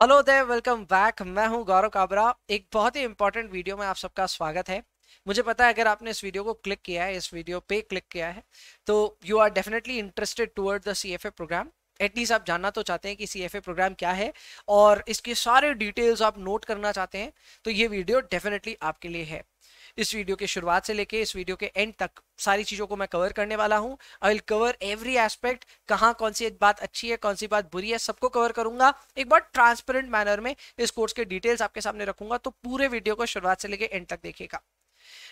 Hello there, welcome back. मैं हूं गौरव काबरा। एक बहुत ही इंपॉर्टेंट वीडियो में आप सबका स्वागत है। मुझे पता है अगर आपने इस वीडियो को क्लिक किया है, इस वीडियो पे क्लिक किया है, तो you are definitely interested toward the CFA programme. At least आप जानना तो चाहते हैं कि सीएफए प्रोग्राम क्या है और इसके सारे डिटेल्स आप नोट करना चाहते हैं, तो ये वीडियो डेफिनेटली आपके लिए है। इस वीडियो के शुरुआत से लेके इस वीडियो के एंड तक सारी चीजों को मैं कवर करने वाला हूं। I will cover every aspect, कहाँ कौन सी बात अच्छी है, कौन सी बात बुरी है, सबको कवर करूंगा। एक बार ट्रांसपेरेंट मैनर में इस कोर्स के डिटेल्स आपके सामने रखूंगा, तो पूरे वीडियो को शुरुआत से लेके एंड तक देखिएगा।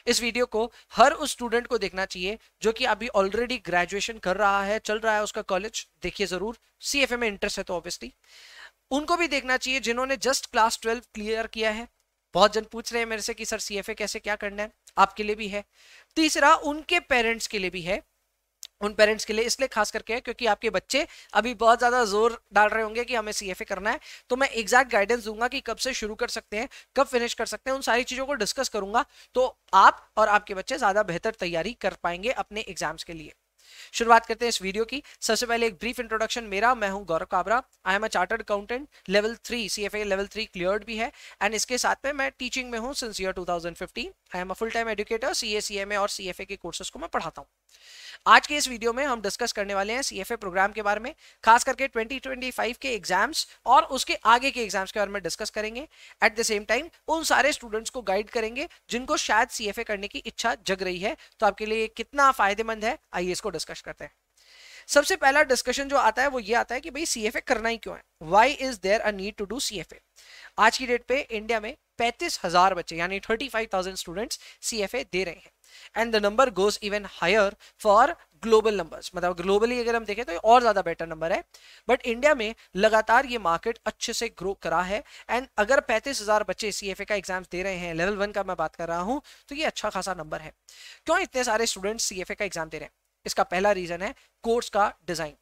इस वीडियो को हर उस स्टूडेंट को देखना चाहिए जो कि अभी ऑलरेडी ग्रेजुएशन कर रहा है, चल रहा है उसका कॉलेज। देखिए जरूर, सीएफए में इंटरेस्ट है तो ऑब्वियसली उनको भी देखना चाहिए जिन्होंने जस्ट क्लास 12 क्लियर किया है। बहुत जन पूछ रहे हैं मेरे से कि सर सीएफए कैसे क्या करना है, आपके लिए भी है। तीसरा, उनके पेरेंट्स के लिए भी है। उन पेरेंट्स के लिए इसलिए खास करके है क्योंकि आपके बच्चे अभी बहुत ज्यादा जोर डाल रहे होंगे कि हमें सीएफए करना है, तो मैं एग्जैक्ट गाइडेंस दूंगा कि कब से शुरू कर सकते हैं, कब फिनिश कर सकते हैं। उन सारी चीजों को डिस्कस करूंगा, तो आप और आपके बच्चे ज्यादा बेहतर तैयारी कर पाएंगे अपने एग्जाम्स के लिए। शुरुआत करते हैं इस वीडियो की। सबसे पहले एक ब्रीफ इंट्रोडक्शन मेरा। मैं हूं Gaurav Kabra. I am a chartered accountant, level 3 CFA level 3 cleared भी है, एंड इसके साथ में मैं टीचिंग में हूं since year 2015। I am a full time educator. CA, CMA और सीएफए के कोर्सेज को मैं पढ़ाता हूं। आज के इस वीडियो में हम डिस्कस करने वाले हैं सीएफए प्रोग्राम के बारे में, खास करके 2025 के एग्जाम्स और उसके आगे के एग्जाम्स के बारे में डिस्कस करेंगे। एट द सेम टाइम उन सारे स्टूडेंट्स को गाइड करेंगे जिनको शायद सीएफए करने की इच्छा जग रही है, तो आपके लिए कितना फायदेमंद है, आइए इसको डिस्कस करते हैं। सबसे पहला डिस्कशन जो आता है वो ये आता है कि भाई सीएफए करना ही क्यों है, why is there a need to do CFA. आज की डेट पे इंडिया में 35,000 बच्चे यानी 35,000 स्टूडेंट्स सीएफए दे रहे हैं, and the number goes even higher for global numbers. मतलब ग्लोबली अगर हम देखें तो ये और ज्यादा बेटर नंबर है, बट इंडिया में लगातार ये मार्केट अच्छे से ग्रो करा है। एंड अगर 35,000 बच्चे सीएफए का एग्जाम दे रहे हैं, लेवल 1 का मैं बात कर रहा हूं, तो ये अच्छा खासा नंबर है। क्यों इतने सारे स्टूडेंट्स सीएफए का एग्जाम दे रहे हैं? इसका पहला रीजन है कोर्स का डिजाइन।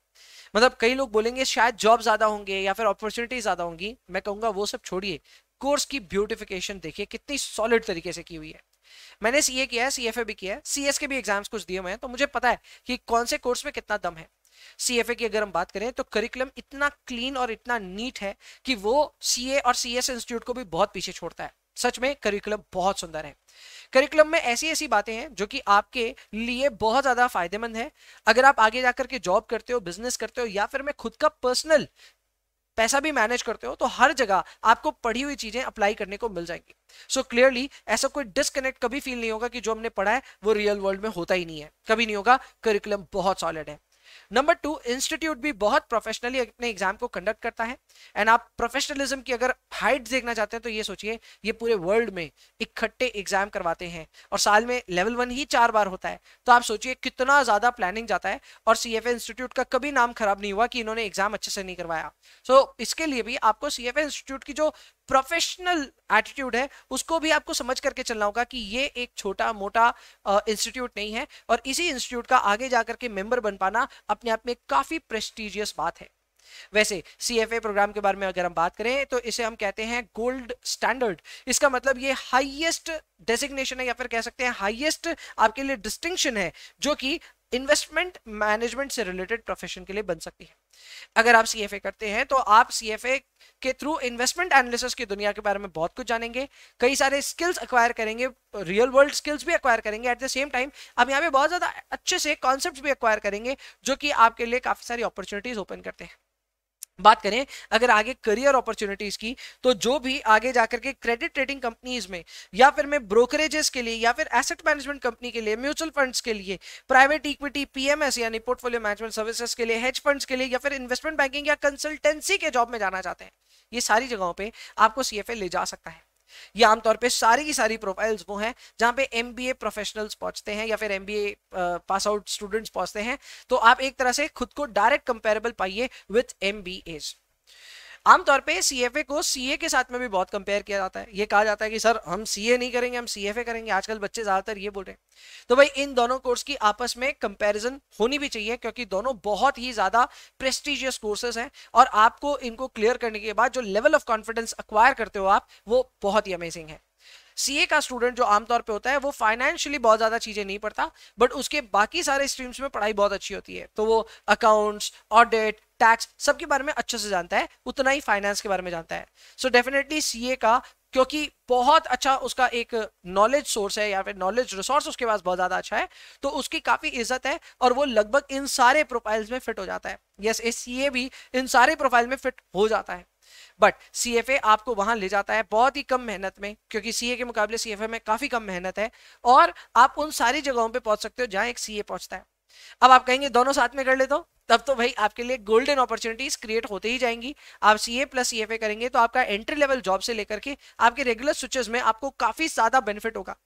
मतलब कई लोग बोलेंगे शायद जॉब ज्यादा होंगे या फिर अपॉर्चुनिटी ज्यादा होंगी, मैं कहूंगा वो सब छोड़िए। कोर्स की ब्यूटिफिकेशन देखिए कितनी सॉलिड तरीके से की हुई है। मैंने सीए किया है, सीएफए भी किया है, सीएस के भी एग्जाम्स कुछ दिए हुए हैं, तो मुझे पता है कि कौन से कोर्स में कितना दम है। सीएफए की अगर हम बात करें तो करिकुलम इतना क्लीन और इतना नीट है कि वो सीए और सीएस इंस्टीट्यूट को भी बहुत पीछे छोड़ता है। सच में करिकुलम बहुत सुंदर है। करिकुलम में ऐसी ऐसी बातें हैं जो कि आपके लिए बहुत ज्यादा फायदेमंद है। अगर आप आगे जाकर के जॉब करते हो, बिजनेस करते हो, या फिर मैं खुद का पर्सनल पैसा भी मैनेज करते हो, तो हर जगह आपको पढ़ी हुई चीजें अप्लाई करने को मिल जाएंगी। सो क्लियरली ऐसा कोई डिस्कनेक्ट कभी फील नहीं होगा कि जो हमने पढ़ा है वो रियल वर्ल्ड में होता ही नहीं है, कभी नहीं होगा। करिकुलम बहुत सॉलिड है। नंबर 2, इंस्टीट्यूट भी बहुत प्रोफेशनली अपने एग्जाम को कंडक्ट करता है। एंड आप प्रोफेशनलिज्म की अगर हाइट देखना चाहते हैं तो ये सोचिए, ये पूरे वर्ल्ड में इकट्ठे एग्जाम करवाते हैं और साल में लेवल 1 ही 4 बार होता है, तो आप सोचिए कितना ज्यादा प्लानिंग जाता है। और सीएफए इंस्टीट्यूट का कभी नाम खराब नहीं हुआ कि इन्होंने एग्जाम अच्छे से नहीं करवाया। सो इसके लिए भी आपको सीएफए इंस्टीट्यूट की जो प्रोफेशनल एटीट्यूड है उसको भी आपको समझ करके चलना होगा कि ये एक छोटा मोटा इंस्टीट्यूट नहीं है, और इसी इंस्टीट्यूट का आगे जाकर के मेंबर बन पाना अपने आप में काफी प्रेस्टिजियस बात है। वैसे सीएफए प्रोग्राम के बारे में अगर हम बात करें तो इसे हम कहते हैं गोल्ड स्टैंडर्ड। इसका मतलब ये हाईएस्ट डेजिग्नेशन है, या फिर कह सकते हैं हाईएस्ट आपके लिए डिस्टिंक्शन है, जो कि इन्वेस्टमेंट मैनेजमेंट से रिलेटेड प्रोफेशन के लिए बन सकती है। अगर आप सीएफए करते हैं तो आप सीएफए के थ्रू इन्वेस्टमेंट एनालिसिस की दुनिया के बारे में बहुत कुछ जानेंगे, कई सारे स्किल्स एक्वायर करेंगे, रियल वर्ल्ड स्किल्स भी एक्वायर करेंगे। एट द सेम टाइम आप यहाँ पे बहुत ज्यादा अच्छे से कॉन्सेप्ट्स भी एक्वायर करेंगे, जो कि आपके लिए काफी सारी अपॉर्चुनिटीज ओपन करते हैं। बात करें अगर आगे करियर अपॉर्चुनिटीज की, तो जो भी आगे जाकर के क्रेडिट ट्रेडिंग कंपनीज में, या फिर मैं ब्रोकरेजेस के लिए, या फिर एसेट मैनेजमेंट कंपनी के लिए, म्यूचुअल फंड्स के लिए, प्राइवेट इक्विटी पीएमएस यानी पोर्टफोलियो मैनेजमेंट सर्विसेज के लिए, हेज फंड्स के लिए, या फिर इन्वेस्टमेंट बैंकिंग या कंसल्टेंसी के जॉब में जाना चाहते हैं, ये सारी जगहों पे आपको सीएफए ले जा सकता है। ये आमतौर पे सारी की सारी प्रोफाइल्स वो हैं जहां पे एमबीए प्रोफेशनल्स पहुंचते हैं या फिर एमबीए पास आउट स्टूडेंट्स पहुंचते हैं। तो आप एक तरह से खुद को डायरेक्ट कंपेरेबल पाइए विथ एमबीएस। आमतौर पे सीएफए को सीए के साथ में भी बहुत कंपेयर किया जाता है। ये कहा जाता है कि सर हम सीए नहीं करेंगे, हम सीएफए करेंगे। आजकल बच्चे ज्यादातर ये बोल रहे हैं। तो भाई इन दोनों कोर्स की आपस में कंपैरिजन होनी भी चाहिए, क्योंकि दोनों बहुत ही ज्यादा प्रेस्टिजियस कोर्सेज हैं, और आपको इनको क्लियर करने के बाद जो लेवल ऑफ कॉन्फिडेंस अक्वायर करते हो आप, वो बहुत ही अमेजिंग है। सीए का स्टूडेंट जो आमतौर पे होता है वो फाइनेंशियली बहुत ज्यादा चीजें नहीं पढ़ता, बट उसके बाकी सारे स्ट्रीम्स में पढ़ाई बहुत अच्छी होती है, तो वो अकाउंट्स, ऑडिट, टैक्स सबके बारे में अच्छे से जानता है, उतना ही फाइनेंस के बारे में जानता है। सो डेफिनेटली सीए का, क्योंकि बहुत अच्छा उसका एक नॉलेज सोर्स है या फिर नॉलेज रिसोर्स उसके पास बहुत ज्यादा अच्छा है, तो उसकी काफी इज्जत है और वो लगभग इन सारे प्रोफाइल्स में फिट हो जाता है। यस, सीए भी इन सारे प्रोफाइल में फिट हो जाता है, बट सीएफए आपको वहां ले जाता है बहुत ही कम मेहनत में, क्योंकि सीए के मुकाबले सीएफए में काफी कम मेहनत है, और आप उन सारी जगहों पे पहुंच सकते हो जहां एक सीए पहुंचता है। अब आप कहेंगे दोनों साथ में कर लेता हूं, तब तो भाई आपके लिए गोल्डन अपॉर्चुनिटीज क्रिएट होते ही जाएंगी। आप सीए प्लस सीएफए करेंगे तो आपका एंट्री लेवल जॉब से लेकर के आपके रेगुलर स्विचेस में आपको काफी ज्यादा बेनिफिट होगा।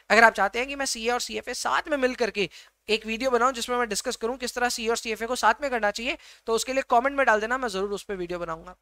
अगर आप चाहते हैं कि मैं सीए और सीएफए साथ में मिल करके एक वीडियो बनाऊं जिसमें मैं डिस्कस करूं किस तरह सीए और सीएफए को साथ में करना चाहिए, तो उसके लिए कमेंट में डाल देना, मैं जरूर उस पर वीडियो बनाऊंगा।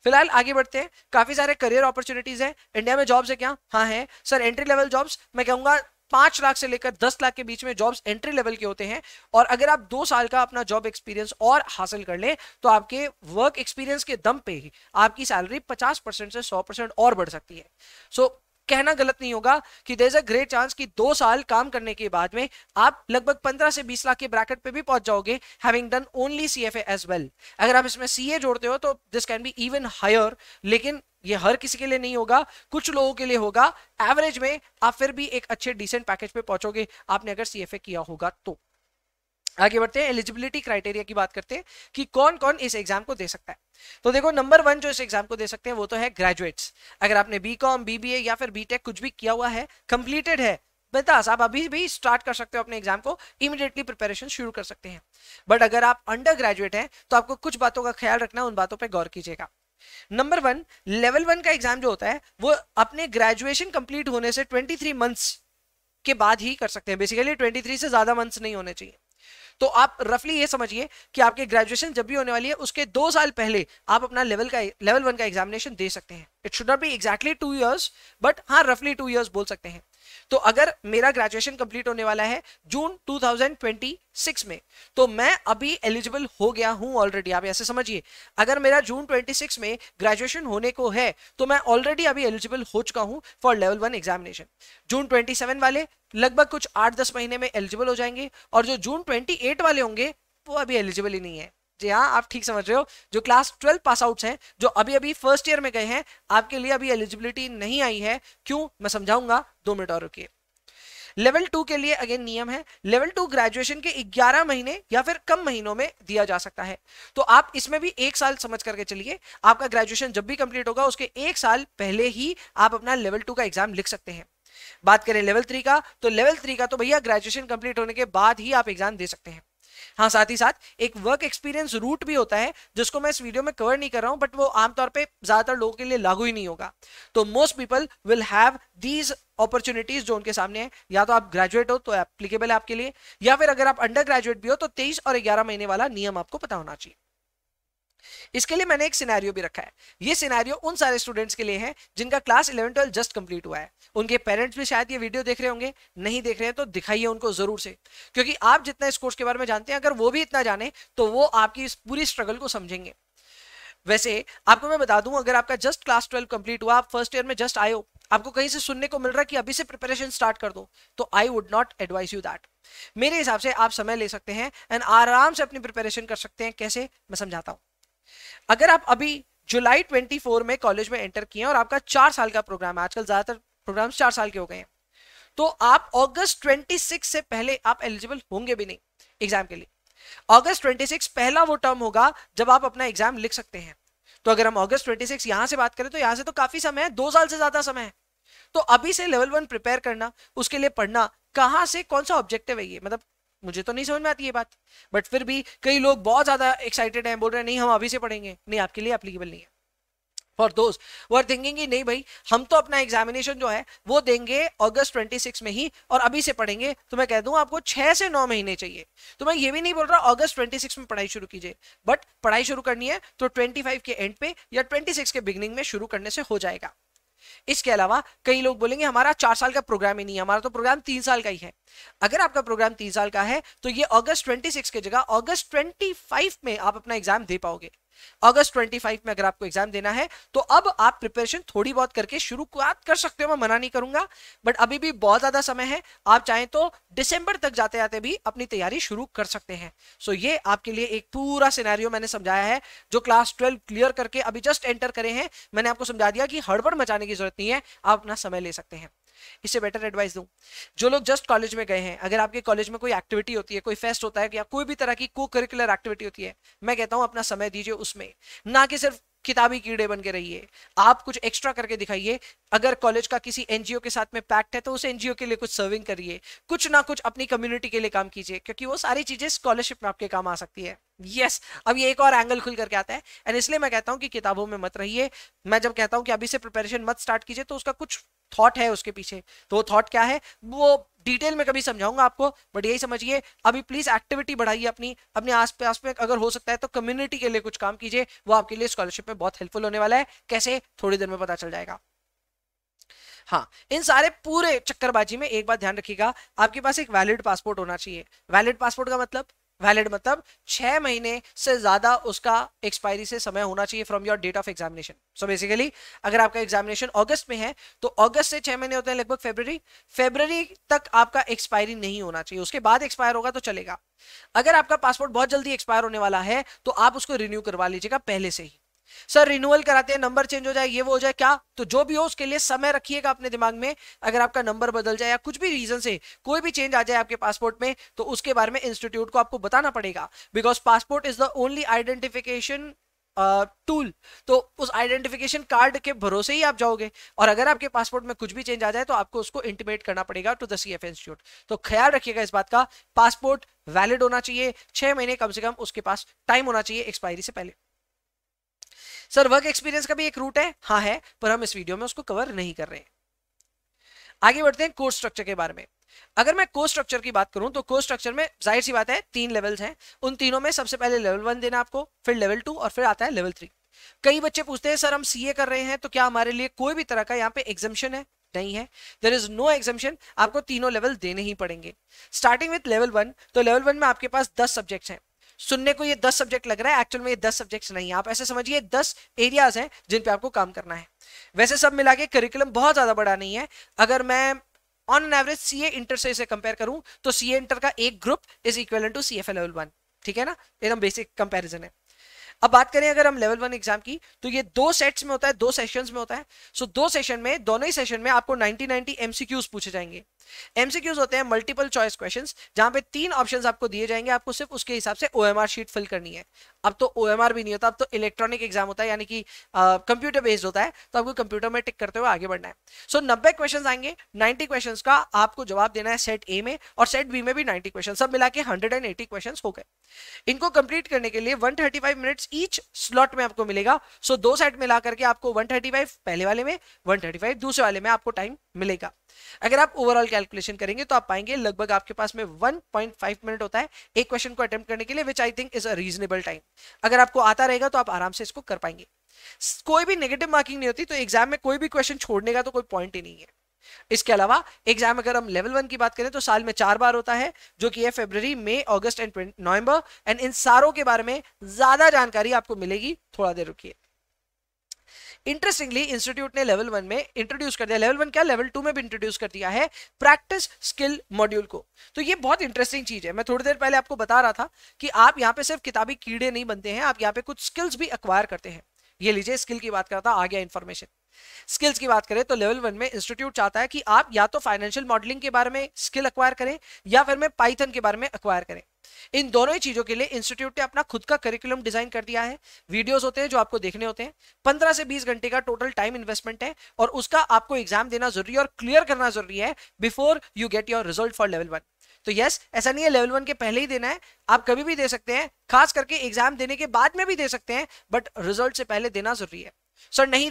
फिलहाल आगे बढ़ते हैं। काफी सारे करियर अपॉर्चुनिटीज है इंडिया में। जॉब्स है क्या? हाँ है सर। एंट्री लेवल जॉब्स मैं कहूंगा 5 लाख से लेकर 10 लाख के बीच में जॉब्स एंट्री लेवल के होते हैं, और अगर आप 2 साल का अपना जॉब एक्सपीरियंस और हासिल कर लें तो आपके वर्क एक्सपीरियंस के दम पे ही आपकी सैलरी 50% से 100% और बढ़ सकती है। सो कहना गलत नहीं होगा कि there is a great chance कि 2 साल काम करने के बाद में आप लगभग 15 से 20 लाख के ब्रैकेट पे भी पहुंच जाओगे, having done only CFA as well. अगर आप इसमें सीए जोड़ते हो तो this can be even higher, लेकिन ये हर किसी के लिए नहीं होगा, कुछ लोगों के लिए होगा। एवरेज में आप फिर भी एक अच्छे डिसेंट पैकेज पे पहुंचोगे आपने अगर सीएफए किया होगा तो। आगे बढ़ते हैं, एलिजिबिलिटी क्राइटेरिया की बात करते हैं कि कौन कौन इस एग्जाम को दे सकता है। तो देखो, नंबर 1 जो इस एग्जाम को दे सकते हैं वो तो है ग्रेजुएट्स। अगर आपने बीकॉम, बीबीए या फिर बीटेक कुछ भी किया हुआ है, कंप्लीटेड है, बस आप अभी भी स्टार्ट कर सकते हो अपने एग्जाम को, इमीडिएटली प्रिपरेशन शुरू कर सकते हैं। बट अगर आप अंडर ग्रेजुएट हैं तो आपको कुछ बातों का ख्याल रखना, उन बातों पर गौर कीजिएगा। नंबर 1, लेवल 1 का एग्जाम जो होता है वो अपने ग्रेजुएशन कंप्लीट होने से 23 मंथ्स के बाद ही कर सकते हैं। बेसिकली 23 से ज्यादा मंथ्स नहीं होने चाहिए। तो आप रफली ये समझिए कि आपके ग्रेजुएशन जब भी होने वाली है उसके 2 साल पहले आप अपना लेवल 1 का एग्जामिनेशन दे सकते हैं। It should not be exactly 2 years, but हाँ रफली 2 इयर्स बोल सकते हैं। तो अगर मेरा ग्रेजुएशन कंप्लीट होने वाला है जून 2026 में, तो मैं अभी एलिजिबल हो गया हूं ऑलरेडी। आप ऐसे समझिए, अगर मेरा जून 26 में ग्रेजुएशन होने को है तो मैं ऑलरेडी अभी एलिजिबल हो चुका हूं फॉर लेवल 1 एग्जामिनेशन। जून 27 वाले लगभग कुछ 8-10 महीने में एलिजिबल हो जाएंगे, और जो जून 28 वाले होंगे वो अभी एलिजिबल ही नहीं है। जी हाँ, आप ठीक समझ रहे हो, जो क्लास 12 पास आउट्स हैं, जो अभी अभी फर्स्ट ईयर में गए हैं, आपके लिए अभी एलिजिबिलिटी नहीं आई है। क्यों, मैं समझाऊंगा, 2 मिनट और रुकिए। लेवल 2 के लिए अगेन नियम है, लेवल 2 ग्रेजुएशन के 11 महीने या फिर कम महीनों में दिया जा सकता है। तो आप इसमें भी 1 साल समझ करके चलिए, आपका ग्रेजुएशन जब भी कंप्लीट होगा उसके 1 साल पहले ही आप अपना लेवल 2 का एग्जाम लिख सकते हैं। बात करें लेवल 3 का, तो लेवल 3 का तो भैया ग्रेजुएशन कंप्लीट होने के बाद ही आप एग्जाम दे सकते हैं। हाँ, साथ ही साथ एक वर्क एक्सपीरियंस रूट भी होता है जिसको मैं इस वीडियो में कवर नहीं कर रहा हूं, बट वो आमतौर पे ज्यादातर लोगों के लिए लागू ही नहीं होगा। तो most people will have these opportunities जो उनके सामने है। या तो आप ग्रेजुएट हो तो एप्लीकेबल है आपके लिए, या फिर अगर आप अंडर ग्रेजुएट भी हो तो 23 और 11 महीने वाला नियम आपको पता होना चाहिए। इसके लिए मैंने एक सिनेरियो भी रखा है। ये सिनेरियो उन सारे स्टूडेंट्स के लिए है जिनका क्लास 11-12 जस्ट कंप्लीट हुआ है। उनके पेरेंट्स भी शायद ये वीडियो देख रहे होंगे, नहीं देख रहे हैं तो दिखाइए उनको जरूर से, क्योंकि आप जितना इस कोर्स के बारे में जानते हैं, अगर वो भी इतना जाने तो वो आपकी इस पूरी स्ट्रगल को समझेंगे। वैसे आपको मैं बता दूं, अगर आपका जस्ट क्लास 12 कंप्लीट हुआ, आप फर्स्ट ईयर में जस्ट आए हो, आपको कहीं से सुनने को मिल रहा है कि अभी से प्रिपरेशन स्टार्ट कर दो, तो I would not advice you that. मेरे हिसाब से आप समय ले सकते हैं एंड आराम से अपनी प्रिपरेशन कर सकते हैं। कैसे, मैं समझाता हूं। अगर आप अभी जुलाई 24 में कॉलेज में एंटर किए और आपका 4 साल का प्रोग्राम है, आजकल ज्यादातर प्रोग्राम्स 4 साल के हो गए हैं, तो आप अगस्त 26 से पहले आप एलिजिबल होंगे भी नहीं एग्जाम के लिए। अगस्त 26 पहला वो टर्म होगा जब आप अपना एग्जाम लिख सकते हैं। तो अगर हम अगस्त 26 यहां से बात करें तो यहां से तो काफी समय है, 2 साल से ज्यादा समय है। तो अभी से लेवल 1 प्रिपेयर करना, उसके लिए पढ़ना, कहां से कौन सा ऑब्जेक्टिव है ये, मतलब मुझे तो नहीं समझ में आती ये बात, बट फिर भी कई लोग बहुत ज्यादा एक्साइटेड हैं, बोल रहे हैं नहीं हम अभी से पढ़ेंगे। नहीं, आपके लिए एप्लीकेबल नहीं है। फॉर दोज वो आर थिंकिंग कि नहीं भाई हम तो अपना एग्जामिनेशन जो है वो देंगे अगस्त 26 में ही और अभी से पढ़ेंगे, तो मैं कह दूं आपको 6 से 9 महीने चाहिए। तो मैं ये भी नहीं बोल रहा अगस्त 26 में पढ़ाई शुरू कीजिए, बट पढ़ाई शुरू करनी है तो 25 के एंड पे या 26 के बिगिनिंग में शुरू करने से हो जाएगा। इसके अलावा कई लोग बोलेंगे हमारा 4 साल का प्रोग्राम ही नहीं है, हमारा तो प्रोग्राम 3 साल का ही है। अगर आपका प्रोग्राम 3 साल का है तो ये अगस्त 26 की जगह अगस्त 25 में आप अपना एग्जाम दे पाओगे। अगस्त 25 में अगर आपको एग्जाम देना है तो अब आप प्रिपरेशन थोड़ी बहुत करके शुरुआत कर सकते हो, मैं मना नहीं करूंगा, बट अभी भी बहुत ज्यादा समय है। आप चाहें तो दिसंबर तक जाते जाते भी अपनी तैयारी शुरू कर सकते हैं। सो ये आपके लिए एक पूरा सिनेरियो मैंने समझाया है। जो क्लास 12 क्लियर करके अभी जस्ट एंटर करे हैं, मैंने आपको समझा दिया कि हड़बड़ मचाने की जरूरत नहीं है, आप अपना समय ले सकते हैं। इससे बेटर एडवाइस दूं, जो लोग जस्ट कॉलेज में गए हैं, अगर आपके कॉलेज में कोई एक्टिविटी होती है, कोई फेस्ट होता है या कोई भी तरह की को करिकुलर एक्टिविटी होती है, मैं कहता हूं अपना समय दीजिए उसमें, ना कि सिर्फ किताबी कीड़े बन के रहिए। आप कुछ एक्स्ट्रा करके दिखाइए। अगर कॉलेज का किसी एनजीओ के साथ में पैक्ट है तो उस एनजीओ के लिए कुछ सर्विंग करिए, कुछ ना कुछ अपनी कम्युनिटी के लिए काम कीजिए, क्योंकि वो सारी चीजें स्कॉलरशिप में आपके काम आ सकती है। यस, अब ये एक और एंगल खुल करके आता है, एंड इसलिए मैं कहता हूं कि किताबों में मत रहिए। मैं जब कहता हूं कि अभी से प्रिपरेशन मत स्टार्ट कीजिए, तो उसका कुछ थॉट है उसके पीछे। तो वो थॉट क्या है वो डिटेल में कभी समझाऊंगा आपको, बट यही समझिए अभी प्लीज एक्टिविटी बढ़ाइए अपनी, अपने आसपास में अगर हो सकता है तो कम्युनिटी के लिए कुछ काम कीजिए, वो आपके लिए स्कॉलरशिप में बहुत हेल्पफुल होने वाला है। कैसे, थोड़ी देर में पता चल जाएगा। हाँ, इन सारे पूरे चक्करबाजी में एक बात ध्यान रखिएगा, आपके पास एक वैलिड पासपोर्ट होना चाहिए। वैलिड पासपोर्ट का मतलब, वैलिड मतलब 6 महीने से ज्यादा उसका एक्सपायरी से समय होना चाहिए from your date of examination. So basically अगर आपका एग्जामिनेशन अगस्त में है तो अगस्त से 6 महीने होते हैं लगभग फरवरी तक आपका एक्सपायरी नहीं होना चाहिए। उसके बाद एक्सपायर होगा तो चलेगा। अगर आपका पासपोर्ट बहुत जल्दी एक्सपायर होने वाला है तो आप उसको रिन्यू करवा लीजिएगा पहले से ही। सर रिन्यूअल कराते हैं, नंबर चेंज हो जाए, ये वो हो जाए, क्या, तो जो भी हो उसके लिए समय रखिएगा अपने दिमाग में। अगर आपका नंबर बदल जाए या कुछ भी रीजन से कोई भी चेंज आ जाए आपके पासपोर्ट में, तो उसके बारे में इंस्टीट्यूट को आपको बताना पड़ेगा, because passport is the only identification tool. तो उस आइडेंटिफिकेशन कार्ड के भरोसे ही आप जाओगे, और अगर आपके पासपोर्ट में कुछ भी चेंज आ जाए तो आपको उसको इंटीमेट करना पड़ेगा टू द सीएफ इंस्टीट्यूट। तो ख्याल रखिएगा इस बात का, पासपोर्ट वैलिड होना चाहिए, 6 महीने कम से कम उसके पास टाइम होना चाहिए एक्सपायरी से पहले। सर वर्क एक्सपीरियंस का भी एक रूट है, हाँ है, पर हम इस वीडियो में उसको कवर नहीं कर रहे हैं। आगे बढ़ते हैं कोर्स स्ट्रक्चर के बारे में। अगर मैं कोर्स स्ट्रक्चर की बात करूं तो कोर्स स्ट्रक्चर में जाहिर सी बात है 3 लेवल्स हैं। उन तीनों में सबसे पहले लेवल 1 देना आपको, फिर लेवल 2 और फिर आता है लेवल 3। कई बच्चे पूछते हैं सर हम सीए कर रहे हैं तो क्या हमारे लिए कोई भी तरह का यहाँ पे एग्जम्पशन है? नहीं है, देयर इज नो एग्जम्पशन, आपको तीनों लेवल देने ही पड़ेंगे। स्टार्टिंग विद लेवल 1, तो लेवल 1 में आपके पास 10 सब्जेक्ट्स हैं। सुनने को ये 10 सब्जेक्ट लग रहा है, एक्चुअल में ये 10 सब्जेक्ट्स नहीं है, आप ऐसे समझिए 10 एरियाज हैं जिन पे आपको काम करना है। वैसे सब मिला के करिकुलम बहुत ज्यादा बड़ा नहीं है। अगर मैं on an average CA inter से इसे कंपेयर करूं तो सीए इंटर का एक group is equivalent to CFA level 1, ठीक है ना, एकदम बेसिक कंपैरिजन है। अब बात करें अगर हम लेवल 1 एग्जाम की, तो ये 2 सेट्स में होता है, 2 सेशंस में होता है। सो 2 सेशन में, दोनों ही सेशन में आपको 90 एमसीक्यूज पूछे जाएंगे। एमसीक्यूज होते हैं मल्टीपल चॉइस क्वेश्चंस, जहां पे 3 ऑप्शंस आपको दिए जाएंगे, आपको सिर्फ उसके हिसाब से ओएमआर शीट फिल करनी है। अब तो ओएमआर भी नहीं होता, अब तो इलेक्ट्रॉनिक एग्जाम होता है, यानी कि कंप्यूटर बेस्ड होता है, तो आपको कंप्यूटर में टिक करते हुए आगे बढ़ना है। सो 90 क्वेश्चन आएंगे, 90 क्वेश्चन का आपको जवाब देना है सेट ए में, और सेट बी में भी 90 क्वेश्चन, सब मिला के 180 क्वेश्चन हो गए। इनको कंप्लीट करने के लिए 135 मिनट्स ईच स्लॉट में आपको मिलेगा। सो 2 सेट मिला करके आपको 135 पहले वाले में, 135 दूसरे वाले में आपको टाइम मिलेगा। अगर आप ओवरऑल कैलकुलेशन करेंगे तो आप पाएंगे लगभग आपके पास में 1.5 मिनट होता है एक क्वेश्चन को अटेम्प्ट करने के लिए, which I think is a reasonable time. अगर आपको आता रहेगा तो आप आराम से इसको कर पाएंगे। कोई भी नेगेटिव मार्किंग नहीं होती, तो एग्जाम में कोई भी क्वेश्चन छोड़ने का तो कोई पॉइंट ही नहीं है। इसके एग्जाम अगर हम लेवल 1 की बात करें तो साल में 4 बार होता है, जो कि है फरवरी, मई, अगस्त एंड नवंबर। एंड इन सारों के बारे में ज्यादा जानकारी आपको मिलेगी, थोड़ा देर रुकिए। इंटरेस्टिंगली इंस्टीट्यूट ने लेवल 1 में इंट्रोड्यूस कर दिया, लेवल 1 क्या लेवल 2 में भी इंट्रोड्यूस कर दिया है प्रैक्टिस स्किल मॉड्यूल को। तो ये बहुत इंटरेस्टिंग चीज है। मैं थोड़ी देर पहले आपको बता रहा था कि आप यहाँ पे सिर्फ किताबी कीड़े नहीं बनते हैं, आप यहाँ पे कुछ स्किल्स भी एक्वायर करते हैं। ये लीजिए, स्किल की बात करता आ गया इंफॉर्मेशन। स्किल्स की बात करें तो लेवल 1 में इंस्टीट्यूट चाहता है कि आप या तो फाइनेंशियल मॉडलिंग के बारे में स्किल एक्वायर करें, या फिर में पाइथन के बारे में एक्वायर करें। इन दोनों ही चीजों के लिए इंस्टीट्यूट ने अपना खुद का करिकुलम डिजाइन कर दिया है। वीडियोस होते हैं जो आपको देखने होते हैं, 15 से 20 घंटे का टोटल टाइम इन्वेस्टमेंट है, और उसका आपको एग्जाम देना जरूरी है और क्लियर करना जरूरी है before you get your result for level 1। तो यस, ऐसा नहीं है लेवल 1 के पहले ही देना है, आप कभी भी दे सकते हैं, खास करके एग्जाम देने के बाद में भी दे सकते हैं, बट रिजल्ट से पहले देना जरूरी है। सर नहीं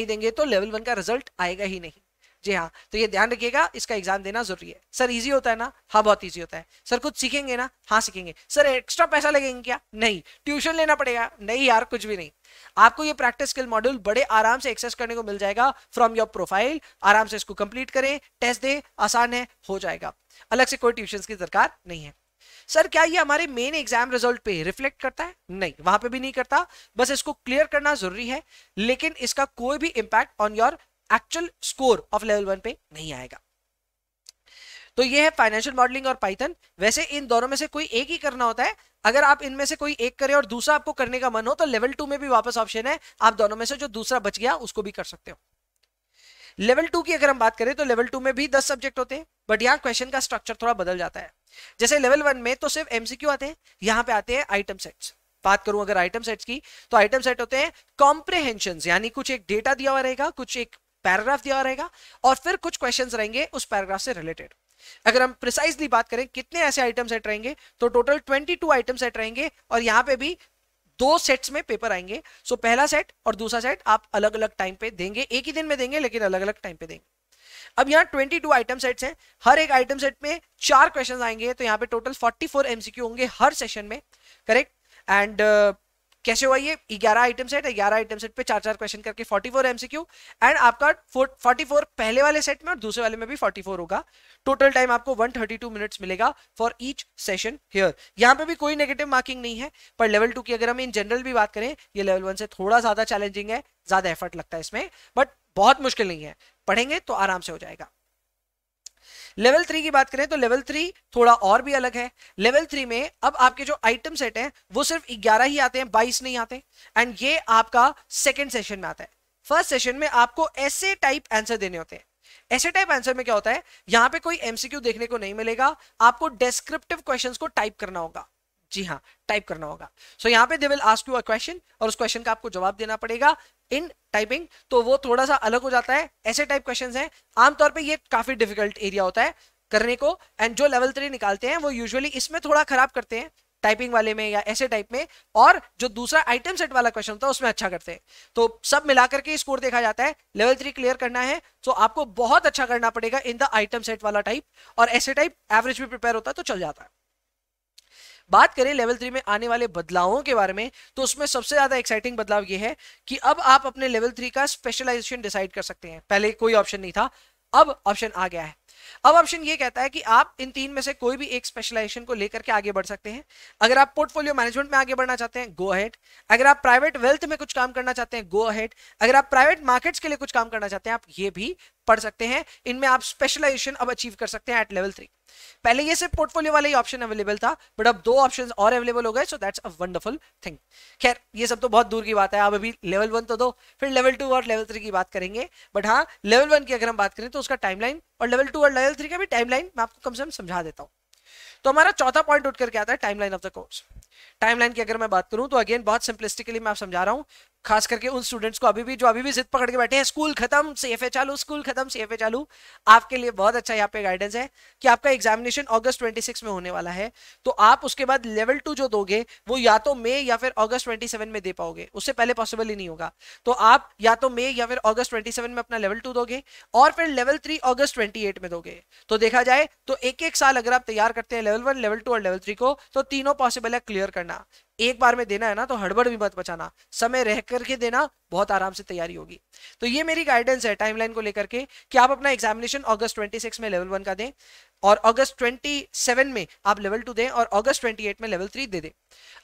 देंगे तो लेवल 1 का रिजल्ट आएगा ही नहीं। जी हाँ, तो ये ध्यान रखिएगा, इसका एग्जाम देना जरूरी है। सर इजी होता है ना? हाँ बहुत इजी होता है। सर कुछ सीखेंगे ना? हाँ सीखेंगे। सर एक्स्ट्रा पैसा लगेंगे क्या? नहीं। ट्यूशन लेना पड़ेगा? नहीं यार, कुछ भी नहीं। आपको ये प्रैक्टिस स्किल मॉड्यूल बड़े आराम से एक्सेस करने को मिल जाएगा फ्रॉम योर प्रोफाइल। आराम से इसको कंप्लीट करें, टेस्ट दे, आसान है, हो जाएगा। अलग से कोई ट्यूशन की दरकार नहीं है। सर क्या ये हमारे मेन एग्जाम रिजल्ट पे रिफ्लेक्ट करता है? नहीं, वहां पे भी नहीं करता, बस इसको क्लियर करना जरूरी है, लेकिन इसका कोई भी impact on your actual score of level 1 पे नहीं आएगा। तो ये है फाइनेंशियल मॉडलिंग और पाइथन। वैसे इन दोनों में से कोई एक ही करना होता है, अगर आप इनमें से कोई एक करें और दूसरा आपको करने का मन हो तो लेवल 2 में भी वापस ऑप्शन है, आप दोनों में से जो दूसरा बच गया उसको भी कर सकते हो। लेवल 2 की अगर हम बात करें तो लेवल 2 में भी 10 सब्जेक्ट होते हैं, बट यहाँ क्वेश्चन का स्ट्रक्चर थोड़ा बदल जाता है। जैसे लेवल 1 में तो सिर्फ एमसीक्यू आते हैं, यहाँ पे आते हैं आइटम सेट्स। बात करूं अगर आइटम सेट्स की, तो आइटम सेट होते हैं कॉम्प्रिहेंशन, यानी कुछ एक डेटा दिया हुआ रहेगा, कुछ एक पैराग्राफ दिया हुआ रहेगा, और फिर कुछ क्वेश्चंस रहेंगे उस पैराग्राफ से रिलेटेड। अगर हम प्रिसाइजली बात करें कितने ऐसे आइटम सेट रहेंगे, तो टोटल 22 आइटम सेट रहेंगे, और यहाँ पे भी 2 सेट्स में पेपर आएंगे। सो पहला सेट और दूसरा सेट आप अलग अलग टाइम पे देंगे, एक ही दिन में देंगे लेकिन अलग अलग टाइम पे देंगे। अब यहाँ 22 आइटम सेट्स हैं, हर एक आइटम सेट में 4 क्वेश्चन आएंगे, तो यहाँ पे टोटल 44 एमसीक्यू होंगे हर सेशन में, करेक्ट। एंड कैसे हुआ ये? 11 आइटम सेट है, 11 आइटम सेट पे 4-4 क्वेश्चन करके 44 एमसीक्यू, एंड आपका 44 पहले वाले सेट में और दूसरे वाले में भी 44 होगा। टोटल टाइम आपको 132 मिनट्स मिलेगा फॉर ईच सेशन हियर। यहाँ पे भी कोई नेगेटिव मार्किंग नहीं है, पर लेवल 2 की अगर हम इन जनरल भी बात करें, ये लेवल 1 से थोड़ा ज्यादा चैलेंजिंग है, ज्यादा एफर्ट लगता है इसमें, बट बहुत मुश्किल नहीं है, पढ़ेंगे तो आराम से हो जाएगा। लेवल 3 की बात करें तो लेवल 3 थोड़ा और भी अलग है। लेवल 3 में अब आपके जो आइटम सेट हैं वो सिर्फ 11 ही आते हैं, 22 नहीं आते, एंड ये आपका सेकंड सेशन में आता है। फर्स्ट सेशन में आपको ऐसे टाइप आंसर देने होते हैं। ऐसे टाइप आंसर में क्या होता है, यहां पे कोई एमसीक्यू देखने को नहीं मिलेगा, आपको डिस्क्रिप्टिव क्वेश्चंस को टाइप करना होगा। जी हाँ, टाइप करना होगा। सो यहाँ पे they will ask you a question और उस क्वेश्चन का आपको जवाब देना पड़ेगा इन टाइपिंग, तो वो थोड़ा सा अलग हो जाता है। ऐसे टाइप क्वेश्चंस हैं, आमतौर पे ये काफी डिफिकल्ट एरिया होता है करने को, एंड जो लेवल 3 निकालते हैं वो यूजुअली इसमें थोड़ा खराब करते हैं, टाइपिंग वाले में या ऐसे टाइप में, और जो दूसरा आइटम सेट वाला क्वेश्चन होता है उसमें अच्छा करते हैं। तो सब मिलाकर के स्कोर देखा जाता है। लेवल 3 क्लियर करना है तो आपको बहुत अच्छा करना पड़ेगा इन द आइटम सेट वाला टाइप, और ऐसे टाइप एवरेज भी प्रिपेयर होता है तो चल जाता है। बात करें लेवल 3 में आने वाले बदलावों के बारे में, तो उसमें सबसे ज्यादा एक्साइटिंग बदलाव ये है कि अब आप अपने लेवल 3 का स्पेशलाइजेशन डिसाइड कर सकते हैं। पहले कोई ऑप्शन नहीं था, अब ऑप्शन आ गया है। अब ऑप्शन ये कहता है कि आप इन 3 में से कोई भी एक स्पेशलाइजेशन को लेकर के आगे बढ़ सकते हैं। अगर आप पोर्टफोलियो मैनेजमेंट में आगे बढ़ना चाहते हैं, गो अहेड। अगर आप प्राइवेट वेल्थ में कुछ काम करना चाहते हैं, गो अहेड। अगर आप प्राइवेट मार्केट्स के लिए कुछ काम करना चाहते हैं, आप ये भी पढ़ सकते हैं। इनमें आप स्पेशलाइजेशन अब अचीव कर सकते हैं एट लेवल 3। पहले ये सिर्फ पोर्टफोलियो वाला ही ऑप्शन अवेलेबल था, बट अब 2 ऑप्शंस और अवेलेबल हो गए, so that's a wonderful thing. खैर ये सब तो बहुत दूर की बात है, आप अभी लेवल 1 तो दो, फिर लेवल 2 और लेवल 3 की बात करेंगे। बट हाँ, लेवल 1 की अगर हम बात करें तो उसका टाइमलाइन, और लेवल 2 और लेवल 3 का भी टाइमलाइन मैं आपको कम से कम समझा देता हूँ। तो हमारा चौथा पॉइंट उठ करके आता है timeline of the course. Timeline की अगर मैं बात करूं तो अगेन बहुत सिंपलिस्टिकली मैं आप समझा रहा हूं, खास करके उन स्टूडेंट्स को जो अभी भी जिद पकड़ के बैठे हैं स्कूल खत्म सीएफए चालू, स्कूल खत्म सीएफए चालू, आपके लिए बहुत अच्छा यहाँ पे गाइडेंस है कि आपका एग्जामिनेशन अगस्त 26 में होने वाला है। तो आप उसके बाद लेवल 2 जो दोगे वो या तो मई या फिर अगस्त 27 में दे पाओगे, उससे पहले पॉसिबल ही नहीं होगा। तो आप या तो मई या फिर अगस्त 27 में अपना लेवल 2 दोगे, और फिर लेवल 3 अगस्त 28 में दोगे। तो देखा जाए तो एक साल अगर आप तैयार करते हैं लेवल 1, लेवल 2 और लेवल 3 को, तो तीनों पॉसिबल है क्लियर करना। एक बार में देना है ना तो हड़बड़ भी मत बचाना, समय रह करके देना, बहुत आराम से तैयारी होगी। तो ये मेरी गाइडेंस है टाइमलाइन को लेकर के कि आप अपना एग्जामिनेशन अगस्त 26 में लेवल 1 का दें, और अगस्त 27 में आप लेवल 2 दें, और अगस्त 28 में लेवल 3 दे दें।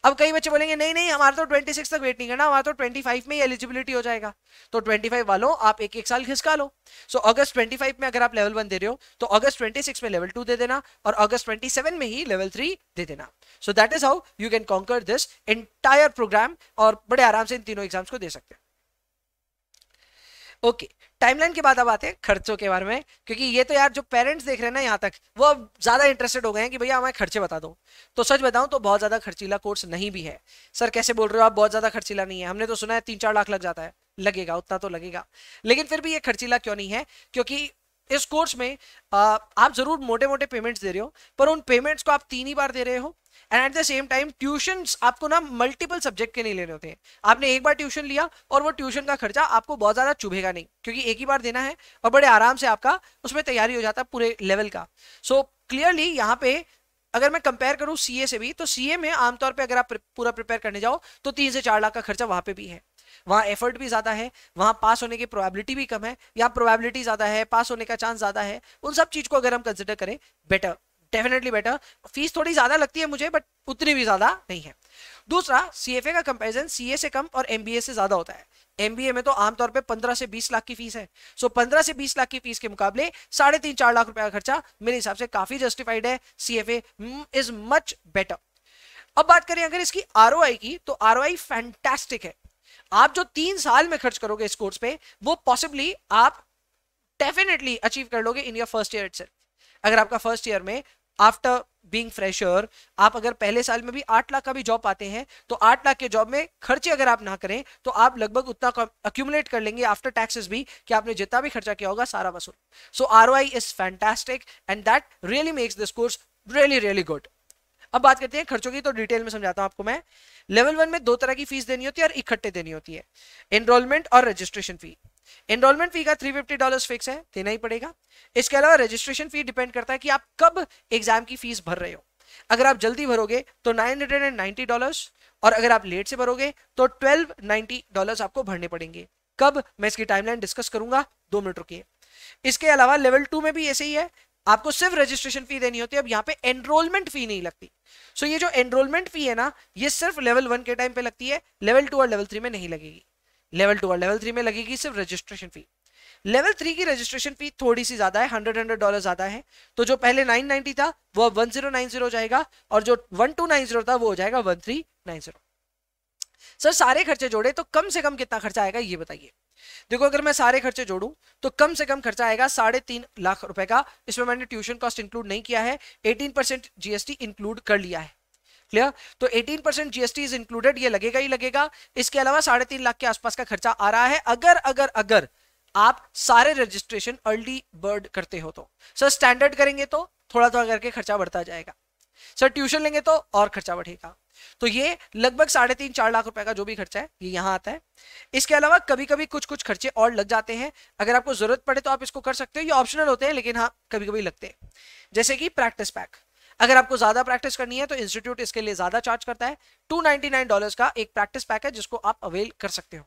अब कई बच्चे बोलेंगे नहीं नहीं हमारा तो 26 तक वेट नहीं करना, हमारा तो 25 में ही एलिजिबिलिटी हो जाएगा। तो 25 वालों आप एक साल खिसका लो। सो अगस्त 25 में अगर आप लेवल 1 दे रहे हो तो अगस्त 26 में लेवल 2 दे देना, और अगस्त 27 में ही लेवल 3 दे देना। So that is how you can conquer this entire program, और बड़े आराम से इन तीनों एग्जाम्स को दे सकते हैं। ओके, टाइमलाइन के बाद अब आते हैं खर्चों के बारे में, क्योंकि ये तो यार जो पेरेंट्स देख रहे हैं ना यहाँ तक, वो अब ज्यादा इंटरेस्टेड हो गए हैं कि भैया हमें खर्चे बता दो। तो सच बताऊं तो बहुत ज्यादा खर्चीला कोर्स नहीं भी है। सर कैसे बोल रहे हो आप, बहुत ज्यादा खर्चीला नहीं है? हमने तो सुना है 3-4 लाख लग जाता है। लगेगा, उतना तो लगेगा, लेकिन फिर भी ये खर्चीला क्यों नहीं है? क्योंकि इस कोर्स में आप जरूर मोटे मोटे पेमेंट्स दे रहे हो, पर उन पेमेंट्स को आप 3 ही बार दे रहे हो, and at the same time tuitions आपको ना मल्टीपल सब्जेक्ट के नहीं लेने होते हैं। आपने एक बार ट्यूशन लिया और वो ट्यूशन का खर्चा आपको बहुत ज्यादा चुभेगा नहीं, क्योंकि एक ही बार देना है और बड़े आराम से आपका उसमें तैयारी हो जाता है पूरे लेवल का। सो क्लियरली यहाँ पे अगर मैं कंपेयर करूं सीए से भी, तो सीए में आमतौर पे अगर आप पूरा प्रिपेयर करने जाओ तो 3 से 4 लाख का खर्चा वहां पे भी है। वहां एफर्ट भी ज्यादा है, वहां पास होने की प्रोबेबिलिटी भी कम है, यहाँ प्रोबेबिलिटी ज्यादा है, पास होने का चांस ज्यादा है। उन सब चीज को अगर हम कंसिडर करें, बेटर डेफिनेटली बेटर। फीस थोड़ी ज्यादा लगती है मुझे, बट उतनी भी ज्यादा नहीं है। दूसरा, सीएफए का कंपैरिजन सीए से कम और एमबीए से ज्यादा होता है। एमबीए में तो आमतौर पे 15 से 20 लाख की फीस है। सो 15 से 20 लाख की फीस के मुकाबले 3.5-4 लाख रुपए का खर्चा मेरे हिसाब से काफी जस्टिफाइड है। CFA is much better. अब बात करें अगर इसकी आरओआई की, तो आरओआई फैंटास्टिक है। आप जो 3 साल में खर्च करोगे इस कोर्स पे, वो पॉसिबली आप डेफिनेटली अचीव कर लोगे in your first year itself. अगर आपका फर्स्ट ईयर में आफ्टर बीइंग फ्रेशर आप अगर पहले साल में भी 8 लाख का भी जॉब पाते हैं, तो 8 लाख के जॉब में खर्चे अगर आप ना करें तो आप लगभग उतना अक्यूमुलेट कर लेंगे आफ्टर टैक्सेस भी, कि आपने जितना भी खर्चा किया होगा सारा वसूल। So ROI is fantastic and that really makes this course really really good. अब बात करते हैं खर्चों की, तो डिटेल में समझाता हूं आपको मैं। लेवल 1 में 2 तरह की फीस देनी होती है और इकट्ठे देनी होती है, एनरोलमेंट और रजिस्ट्रेशन फी। एनरोलमेंट फी का $350 फिक्स है, देना ही पड़ेगा। इसके अलावा रजिस्ट्रेशन फी डिपेंड करता है कि आप कब एग्जाम की फीस भर रहे हो। अगर आप जल्दी भरोगे तो $990, और अगर आप लेट से भरोगे तो $1290 आपको भरने पड़ेंगे। कब, मैं इसकी टाइमलाइन डिस्कस करूंगा, 2 मिनट रुकिए। इसके अलावा लेवल 2 में भी ऐसे ही है, आपको सिर्फ रजिस्ट्रेशन फी देनी होती है। अब यहाँ पे एनरोलमेंट फी नहीं लगती। सो ये जो एनरोलमेंट फी है ना, ये सिर्फ लेवल 1 के टाइम पे लगती है, लेवल 2 और लेवल 3 में नहीं लगेगी। लेवल 2 और लेवल 3 में लगेगी सिर्फ रजिस्ट्रेशन फी। लेवल 3 की रजिस्ट्रेशन फी थोड़ी सी ज्यादा है, $100 ज्यादा है। तो जो पहले 990 था वो अब 1090 हो जाएगा, और जो 1290 था वो हो जाएगा 1390। सर सारे खर्चे जोड़े तो कम से कम कितना खर्चा आएगा ये बताइए। देखो अगर मैं सारे खर्चे जोड़ूं तो कम से कम खर्चा आएगा 3.5 लाख रुपए का। इसमें मैंने ट्यूशन कॉस्ट इंक्लूड नहीं किया है, 18% जीएसटी इंक्लूड कर लिया है। क्लियर? तो 18% जीएसटी इज इंक्लूडेड, ये लगेगा ही लगेगा। इसके अलावा 3.5 लाख के आसपास का खर्चा आ रहा है अगर आप सारे रजिस्ट्रेशन अर्ली बर्ड करते हो तो। सर स्टैंडर्ड करेंगे तो थोड़ा थोड़ा करके खर्चा बढ़ता जाएगा। सर ट्यूशन लेंगे तो और खर्चा बढ़ेगा। तो ये लगभग 3.5-4 लाख रुपए का जो भी खर्चा है ये यहां आता है। इसके अलावा कभी कभी कुछ खर्चे और लग जाते हैं, अगर आपको जरूरत पड़े तो आप इसको कर सकते हो, ये ऑप्शनल होते हैं लेकिन हाँ कभी कभी लगते हैं। जैसे कि प्रैक्टिस पैक, अगर आपको ज्यादा प्रैक्टिस करनी है तो इंस्टीट्यूट इसके लिए ज्यादा चार्ज करता है। $299 का एक प्रैक्टिस पैक है जिसको आप अवेल कर सकते हो।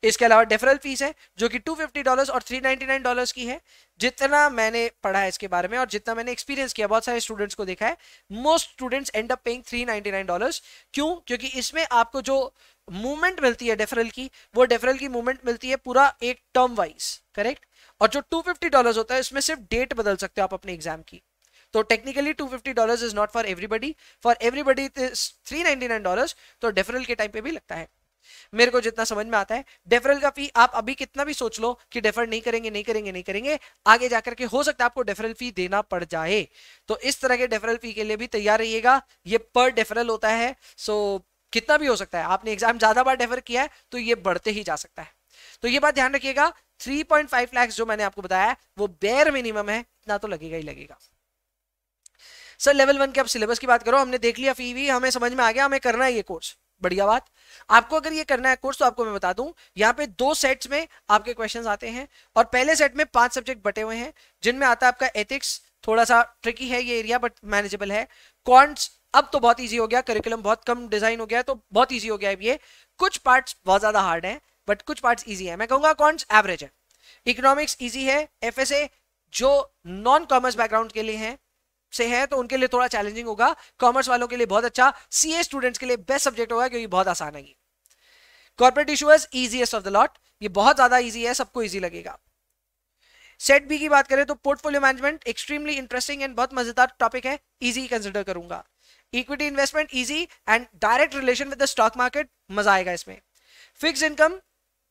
इसके अलावा डेफरल फीस है जो कि $250 और $399 की है। जितना मैंने पढ़ा है इसके बारे में और जितना मैंने एक्सपीरियंस किया, बहुत सारे स्टूडेंट्स को देखा है, most students and up paying $399। क्यों? क्योंकि इसमें आपको जो मूवमेंट मिलती है डेफरल की, वो डेफरल की मूवमेंट मिलती है पूरा एक टर्म वाइज, करेक्ट। और जो $250 होता है इसमें सिर्फ डेट बदल सकते हो आप अपने एग्जाम की। तो technically $250 is not for everybody $399। तो डेफरल के टाइम पे भी लगता है। मेरे को जितना समझ में आता है, डेफरल का फी आप अभी कितना भी सोच लो कि डेफर नहीं करेंगे, आगे जाकर के हो सकता है आपको डेफरल फी देना पड़ जाए। तो इस तरह के डेफरल फी के लिए भी तैयार रहिएगा। ये पर डेफरल होता है, सो कितना भी हो सकता है। आपने एग्जाम ज्यादा बार डेफर किया है तो ये बढ़ते ही जा सकता है। तो ये बात ध्यान रखिएगा। 3.5 लाख जो मैंने आपको बताया वो बेयर मिनिमम है, इतना तो लगेगा ही लगेगा। सर लेवल 1 के अब सिलेबस की बात करो, हमने देख लिया फी भी, हमें समझ में आ गया, हमें करना है ये कोर्स। बढ़िया बात। आपको अगर ये करना है कोर्स तो आपको मैं बता दूं, यहाँ पे 2 सेट्स में आपके क्वेश्चंस आते हैं, और पहले सेट में 5 सब्जेक्ट बटे हुए हैं, जिनमें आता है आपका एथिक्स, थोड़ा सा ट्रिकी है ये एरिया बट मैनेजेबल है। क्वांट्स अब तो बहुत इजी हो गया, करिकुलम बहुत कम डिजाइन हो गया है तो बहुत इजी हो गया है ये। कुछ पार्ट्स बहुत ज्यादा हार्ड है बट कुछ पार्ट्स इजी है। मैं कहूंगा क्वांट्स एवरेज है। इकोनॉमिक्स इजी है। एफएसए जो नॉन कॉमर्स बैकग्राउंड के लिए है से है तो उनके लिए थोड़ा चैलेंजिंग होगा, कॉमर्स वालों के लिए बहुत अच्छा, सीए स्टूडेंट्स के लिए बेस्ट सब्जेक्ट होगा क्योंकि बहुत आसान है ये। Corporate issuers easiest of the lot, ये बहुत ज्यादा इजी है, सबको इजी लगेगा। सेट बी की बात करें तो portfolio management extremely interesting and बहुत मजेदार टॉपिक है, इजी कंसिडर करूंगा। Equity investment easy and direct relation with the stock market, मजा आएगा इसमें। फिक्स इनकम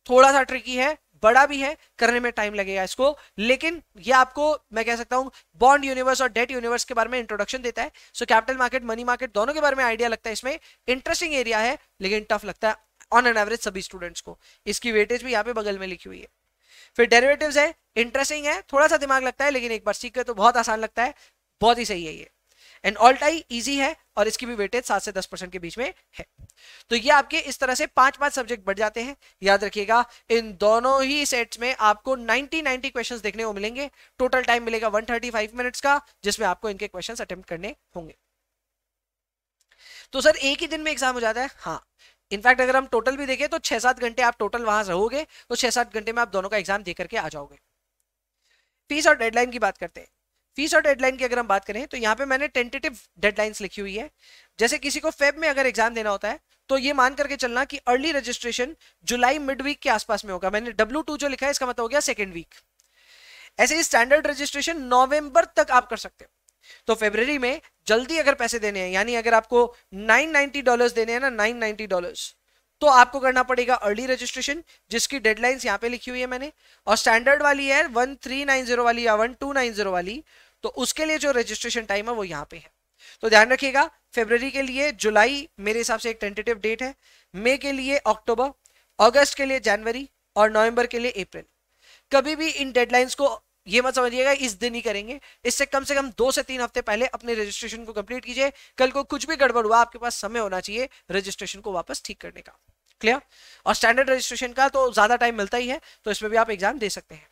थोड़ा सा ट्रिकी है, बड़ा भी है, करने में टाइम लगेगा इसको, लेकिन ये आपको मैं कह सकता हूं बॉन्ड यूनिवर्स और डेट यूनिवर्स के बारे में इंट्रोडक्शन देता है। So capital market, money market दोनों के बारे में आइडिया लगता है इसमें। इंटरेस्टिंग एरिया है लेकिन टफ लगता है ऑन एन एवरेज सभी स्टूडेंट्स को। इसकी वेटेज भी यहाँ पे बगल में लिखी हुई है। फिर डेरिवेटिव्स है, इंटरेस्टिंग है, थोड़ा सा दिमाग लगता है लेकिन एक बार सीख तो बहुत आसान लगता है, बहुत ही सही है ये। एंड ऑल टाई इजी है और इसकी भी वेटेज 7 से 10% के बीच में है। तो ये आपके इस तरह से 5-5 सब्जेक्ट बढ़ जाते हैं। याद रखिएगा इन दोनों ही सेट्स में आपको 90 क्वेश्चंस देखने को मिलेंगे। टोटल टाइम मिलेगा 135 मिनट्स का, जिसमें आपको इनके क्वेश्चंस अटेम्प्ट करने होंगे। तो सर एक ही दिन में एग्जाम हो जाता है? हाँ, इनफैक्ट अगर हम टोटल भी देखें तो 6-7 घंटे आप टोटल वहां रहोगे, तो 6-7 घंटे में आप दोनों का एग्जाम दे करके आ जाओगे। फीस और डेडलाइन की बात करते हैं। फीस और डेडलाइन की अगर हम बात करें तो यहाँ पे मैंने टेंटेटिव डेडलाइंस लिखी हुई है। जैसे किसी को फेब में अगर एग्जाम देना होता है तो ये मान करके चलना कि अर्ली रजिस्ट्रेशन जुलाई मिड वीक के आसपास में होगा। मैंने W2 जो लिखा है इसका मतलब हो गया सेकेंड वीक। ऐसे ही स्टैंडर्ड रजिस्ट्रेशन नवंबर तक आप कर सकते हो। तो फरवरी में जल्दी अगर पैसे देने हैं, यानी अगर आपको $990 देने हैं ना, $990, तो आपको करना पड़ेगा अर्ली रजिस्ट्रेशन, जिसकी डेडलाइंस यहाँ पे लिखी हुई है मैंने। और स्टैंडर्ड वाली है 1390 वाली या 1290 वाली, तो उसके लिए जो रजिस्ट्रेशन टाइम है वो यहाँ पे है। तो ध्यान रखिएगा, फरवरी के लिए जुलाई मेरे हिसाब से एक टेंटेटिव डेट है, मई के लिए अक्टूबर, अगस्त के लिए जनवरी और नवंबर के लिए अप्रैल। कभी भी इन डेडलाइंस को ये मत समझिएगा इस दिन ही करेंगे, इससे कम से कम 2 से 3 हफ्ते पहले अपने रजिस्ट्रेशन को कंप्लीट कीजिए। कल को कुछ भी गड़बड़ हुआ, आपके पास समय होना चाहिए रजिस्ट्रेशन को वापस ठीक करने का। क्लियर? और स्टैंडर्ड रजिस्ट्रेशन का तो ज्यादा टाइम मिलता ही है, तो इसमें भी आप एग्जाम दे सकते हैं।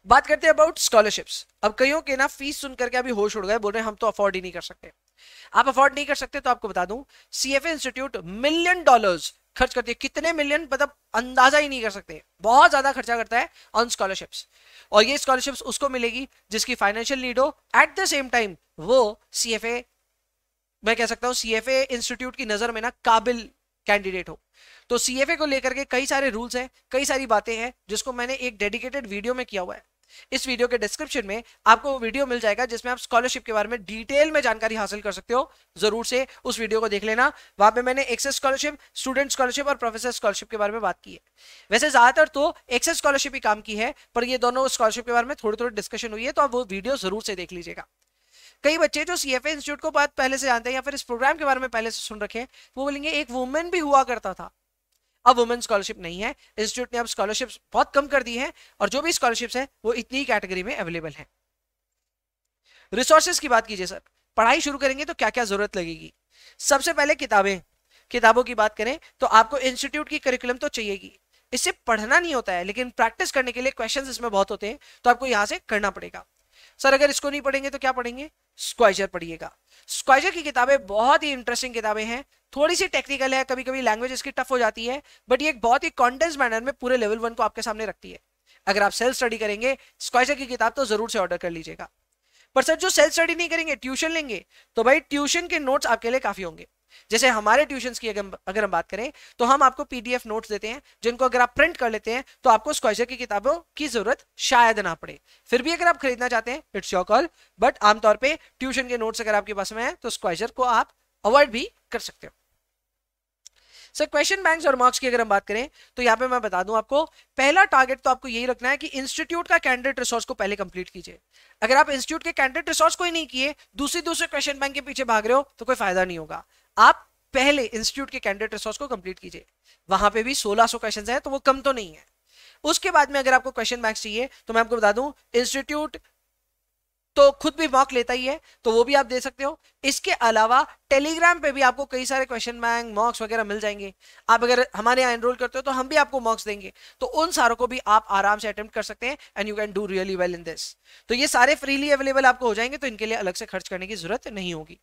बात करते हैं अबाउट स्कॉलरशिप्स। अब कईयों के ना फीस सुनकर के अभी होश उड़ गए, बोल रहे हैं हम तो अफोर्ड ही नहीं कर सकते। आप अफोर्ड नहीं कर सकते तो आपको बता दूं, CFA इंस्टीट्यूट $1 मिलियन खर्च करती है। कितने मिलियन मतलब अंदाजा ही नहीं कर सकते, बहुत ज्यादा खर्चा करता है ऑन स्कॉलरशिप्स। और ये स्कॉलरशिप्स उसको मिलेगी जिसकी फाइनेंशियल नीड हो, एट द सेम टाइम वो CFA, मैं कह सकता हूं CFA इंस्टीट्यूट की नजर में ना काबिल कैंडिडेट हो। तो CFA को लेकर के कई सारे रूल्स हैं, कई सारी बातें हैं, जिसको मैंने एक डेडिकेटेड वीडियो में किया हुआ है। इस वीडियो के डिस्क्रिप्शन में आपको वो वीडियो मिल जाएगा जिसमें आप स्कॉलरशिप के बारे में डिटेल में जानकारी हासिल कर सकते हो। जरूर से उस वीडियो को देख लेना, वहां पे मैंने एक्सेस स्कॉलरशिप, स्टूडेंट स्कॉलरशिप और प्रोफेसर स्कॉलरशिप के बारे में बात की है। वैसे ज्यादातर तो एक्सेस स्कॉलरशिप ही काम की है, पर ये दोनों स्कॉलरशिप के बारे में थोड़ी थोड़ी डिस्कशन हुई है, तो आप वो वीडियो जरूर से देख लीजिएगा। कई बच्चे जो CFA इंस्टीट्यूट को बात पहले से जानते हैं या फिर इस प्रोग्राम के बारे में पहले से सुन रखे हैं, वो बोलेंगे एक वुमेन भी हुआ करता था। अब वुमेन स्कॉलरशिप नहीं है, इंस्टीट्यूट ने अब स्कॉलरशिप्स बहुत कम कर दी है, और जो भी स्कॉलरशिप्स है वो इतनी ही कैटेगरी में अवेलेबल है। रिसोर्सेज की बात कीजिए सर, पढ़ाई शुरू करेंगे तो क्या क्या जरूरत लगेगी। सबसे पहले किताबों की बात करें तो आपको इंस्टीट्यूट की करिकुलम तो चाहिएगी। इससे पढ़ना नहीं होता है, लेकिन प्रैक्टिस करने के लिए क्वेश्चंस इसमें बहुत होते हैं, तो आपको यहां से करना पड़ेगा। सर अगर इसको नहीं पढ़ेंगे तो क्या पढ़ेंगे? स्क्वाइजर पढ़िएगा। स्क्वाइजर की किताबें बहुत ही इंटरेस्टिंग किताबें हैं, थोड़ी सी टेक्निकल है, कभी कभी लैंग्वेज इसकी टफ हो जाती है, बट ये एक बहुत ही कॉन्डेंस मैनर में पूरे लेवल 1 को आपके सामने रखती है। अगर आप सेल्फ स्टडी करेंगे, स्क्वाइजर की किताब तो जरूर से ऑर्डर कर लीजिएगा। पर सर जो सेल्फ स्टडी नहीं करेंगे, ट्यूशन लेंगे, तो भाई ट्यूशन के नोट्स आपके लिए काफी होंगे। जैसे हमारे ट्यूशंस की अगर हम बात करें तो हम आपको PDF नोट्स देते हैं, जिनको अगर आप प्रिंट कर लेते हैं तो आपको स्क्वाइजर की किताबों की जरूरत शायद ना पड़े। फिर भी अगर आप खरीदना चाहते हैं, इट्स योर कॉल, बट आमतौर पे ट्यूशन के नोट्स अगर आपके पास में है तो स्क्वाइजर को आप अवॉइड भी कर सकते हो। सर क्वेश्चन बैंक्स और मार्क्स की अगर हम बात करें तो यहाँ पे मैं बता दूं आपको, पहला टारगेट तो आपको यही रखना है कि इंस्टीट्यूट का कैंडिडेट रिसोर्स को पहले कंप्लीट कीजिए। अगर आप इंस्टीट्यूट के कैंडिडेट रिसोर्स को ही नहीं किए, दूसरे क्वेश्चन बैंक के पीछे भाग रहे हो, तो कोई फायदा नहीं होगा। आप पहले इंस्टीट्यूट के कैंडिडेट रिसोर्स को कंप्लीट कीजिए। वहां पे भी 1600 क्वेश्चंस हैं, तो वो कम तो नहीं है। उसके बाद में अगर आपको क्वेश्चन बैंक्स चाहिए तो मैं आपको बता दूं, इंस्टीट्यूट तो खुद भी मॉक लेता ही है, तो वो भी आप दे सकते हो। इसके अलावा टेलीग्राम पे भी आपको कई सारे क्वेश्चन बैंक मॉक्स वगैरह मिल जाएंगे। आप अगर हमारे यहाँ एनरोल करते हो तो हम भी आपको मॉक्स देंगे, तो उन सारों को भी आप आराम से अटेम्प्ट कर सकते हैं, and you can do really well in this. तो ये सारे फ्रीली अवेलेबल आपको हो जाएंगे, तो इनके लिए अलग से खर्च करने की जरूरत नहीं होगी।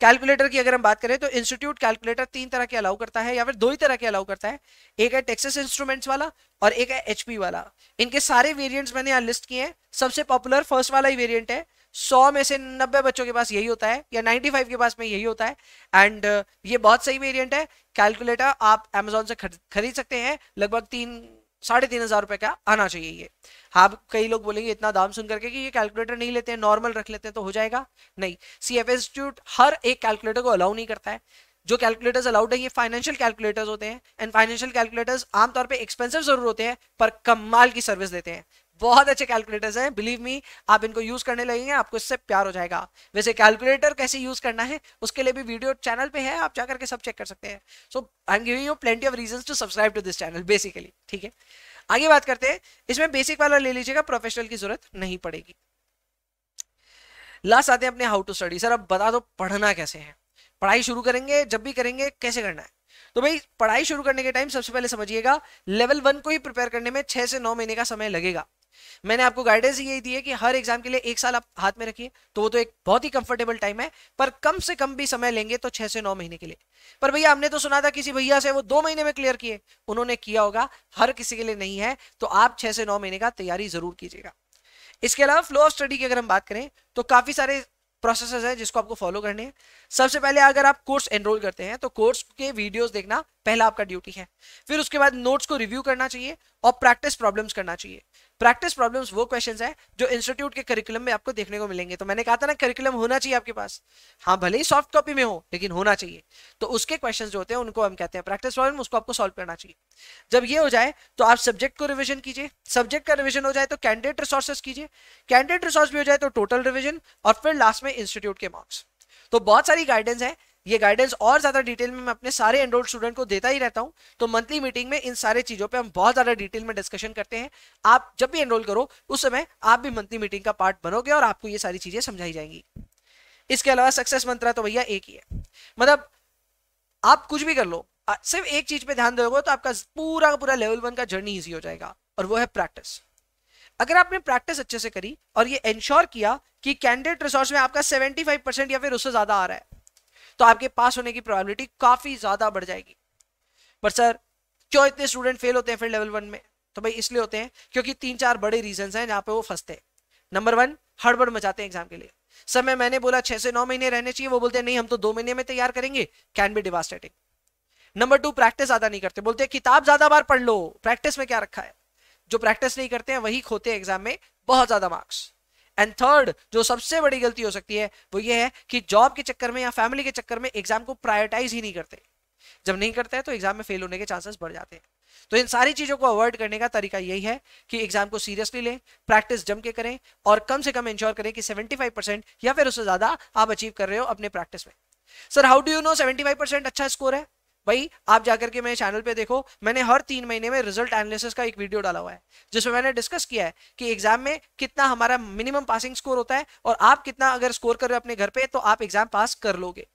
कैलकुलेटर की अगर हम बात करें तो इंस्टीट्यूट कैलकुलेटर 3 तरह के अलाउ करता है, या फिर 2 ही तरह के अलाउ करता है। एक है टेक्सास इंस्ट्रूमेंट्स वाला और एक है HP वाला। इनके सारे वेरिएंट्स मैंने यहाँ लिस्ट किए हैं। सबसे पॉपुलर फर्स्ट वाला ही वेरिएंट है, 100 में से 90 बच्चों के पास यही होता है, या 95 के पास में यही होता है, एंड ये बहुत सही वेरिएंट है। कैलकुलेटर आप Amazon से खरीद सकते हैं, लगभग 3,500 रुपए का आना चाहिए ये। हाँ, कई लोग बोलेंगे इतना दाम सुन करके कि ये कैलकुलेटर नहीं लेते हैं, नॉर्मल रख लेते हैं तो हो जाएगा। नहीं, CFA इंस्टीट्यूट हर एक कैलकुलेटर को अलाउ नहीं करता है। जो कैलकुलेटर्स अलाउड है ये फाइनेंशियल कैलकुलेटर्स होते हैं, एंड फाइनेंशियल कैलकुलेटर्स आमतौर पे एक्सपेंसिव जरूर होते हैं, पर कमाल की सर्विस देते हैं। बहुत अच्छे कैलकुलेटर्स हैं, बिलीव मी। आप इनको यूज करने लगेंगे, आपको इससे प्यार हो जाएगा। वैसे कैलकुलेटर कैसे यूज करना है उसके लिए भी वीडियो चैनल पे है, आप जाकर के सब चेक कर सकते हैं। So I am giving you plenty of reasons to subscribe to this channel basically. ठीक है, आगे बात करते हैं। इसमें बेसिक वाला ले लीजिएगा, प्रोफेशनल की जरूरत नहीं पड़ेगी। लास्ट आते हैं अपने हाउ टू स्टडी। सर अब बता दो पढ़ना कैसे है, पढ़ाई शुरू करेंगे जब भी करेंगे कैसे करना है। तो भाई पढ़ाई शुरू करने के टाइम सबसे पहले समझिएगा, लेवल 1 को ही प्रिपेयर करने में 6 से 9 महीने का समय लगेगा। मैंने आपको गाइडेंस यही दी है कि हर एग्जाम के लिए 1 साल आप हाथ में रखिए, तो वो तो एक बहुत ही कंफर्टेबल टाइम है, पर कम से कम भी समय लेंगे तो 6 से 9 महीने के लिए। पर भैया हमने तो सुना था किसी भैया से वो 2 महीने में क्लियर किए, उन्होंने किया होगा, हर किसी के लिए नहीं है, तो आप 6 से 9 महीने का तैयारी जरूर कीजिएगा। इसके अलावा फ्लो ऑफ स्टडी की अगर हम बात करें तो काफी सारे प्रोसेसेस है जिसको आपको फॉलो करने हैं। सबसे पहले अगर आप कोर्स एनरोल करते हैं तो कोर्स के वीडियोस देखना पहला आपका ड्यूटी है। फिर उसके बाद नोट्स को रिव्यू करना चाहिए और प्रैक्टिस प्रॉब्लम्स करना चाहिए। प्रैक्टिस प्रॉब्लम्स वो क्वेश्चंस है जो इंस्टीट्यूट के करिकुलम में आपको देखने को मिलेंगे। तो मैंने कहा था ना करिकुलम होना चाहिए आपके पास, हाँ भले ही सॉफ्ट कॉपी में हो लेकिन होना चाहिए। तो उसके क्वेश्चंस जो होते हैं उनको हम कहते हैं प्रैक्टिस प्रॉब्लम, उसको आपको सॉल्व करना चाहिए। जब ये हो जाए तो आप सब्जेक्ट को रिविजन कीजिए। सब्जेक्ट का रिविजन हो जाए तो कैंडिडेट रिसोर्सेज कीजिए। कैंडिडेट रिसोर्स भी हो जाए तो टोटल रिविजन, और फिर लास्ट में इंस्टीट्यूट के मार्क्स। तो बहुत सारी गाइडेंस है। ये गाइडेंस और ज्यादा डिटेल में मैं अपने सारे एनरोल्ड स्टूडेंट को देता ही रहता हूं। तो मंथली मीटिंग में इन सारे चीजों पे हम बहुत ज्यादा डिटेल में डिस्कशन करते हैं। आप जब भी एनरोल करो उस समय आप भी मंथली मीटिंग का पार्ट बनोगे और आपको ये सारी चीजें समझाई जाएंगी। इसके अलावा सक्सेस मंत्र तो भैया एक ही है, मतलब आप कुछ भी कर लो, सिर्फ एक चीज पे ध्यान दोगे तो आपका पूरा का पूरा लेवल 1 का जर्नी इजी हो जाएगा, और वो है प्रैक्टिस। अगर आपने प्रैक्टिस अच्छे से करी और ये इंश्योर किया कि कैंडिडेट रिसोर्स में आपका 75% या फिर उससे ज्यादा आ रहा है, तो आपके पास होने की प्रोबेबिलिटी काफी ज्यादा बढ़ जाएगी। पर सर क्यों इतने स्टूडेंट फेल होते हैं फिर लेवल 1 में? तो भाई इसलिए होते हैं क्योंकि 3-4 बड़े रीजंस हैं जहां पे वो फंसते हैं। नंबर 1, हड़बड़ मचाते हैं एग्जाम के लिए। समय मैंने बोला 6 से 9 महीने रहने चाहिए, वो बोलते हैं नहीं हम तो 2 महीने में तैयार करेंगे, can be devastating. Number 2, practice ज्यादा नहीं करते, बोलते हैं किताब ज्यादा बार पढ़ लो, प्रैक्टिस में क्या रखा है। जो प्रैक्टिस नहीं करते हैं वही खोते हैं एग्जाम में बहुत ज्यादा मार्क्स। एंड थर्ड, जो सबसे बड़ी गलती हो सकती है वो ये है कि जॉब के चक्कर में या फैमिली के चक्कर में एग्जाम को प्रायोरिटाइज ही नहीं करते। जब नहीं करते हैं तो एग्जाम में फेल होने के चांसेस बढ़ जाते हैं। तो इन सारी चीजों को अवॉइड करने का तरीका यही है कि एग्जाम को सीरियसली लें, प्रैक्टिस जम के करें, और कम से कम इंश्योर करें कि 75% या फिर उससे ज्यादा आप अचीव कर रहे हो अपने प्रैक्टिस में। Sir how do you know 75% अच्छा स्कोर है? भाई आप जाकर के मेरे चैनल पे देखो, मैंने हर 3 महीने में रिजल्ट एनालिसिस का एक वीडियो डाला हुआ है जिसमें मैंने डिस्कस किया है कि एग्जाम में कितना हमारा मिनिमम पासिंग स्कोर होता है, और आप कितना अगर स्कोर कर रहे हो अपने घर पे तो आप एग्जाम पास कर लोगे।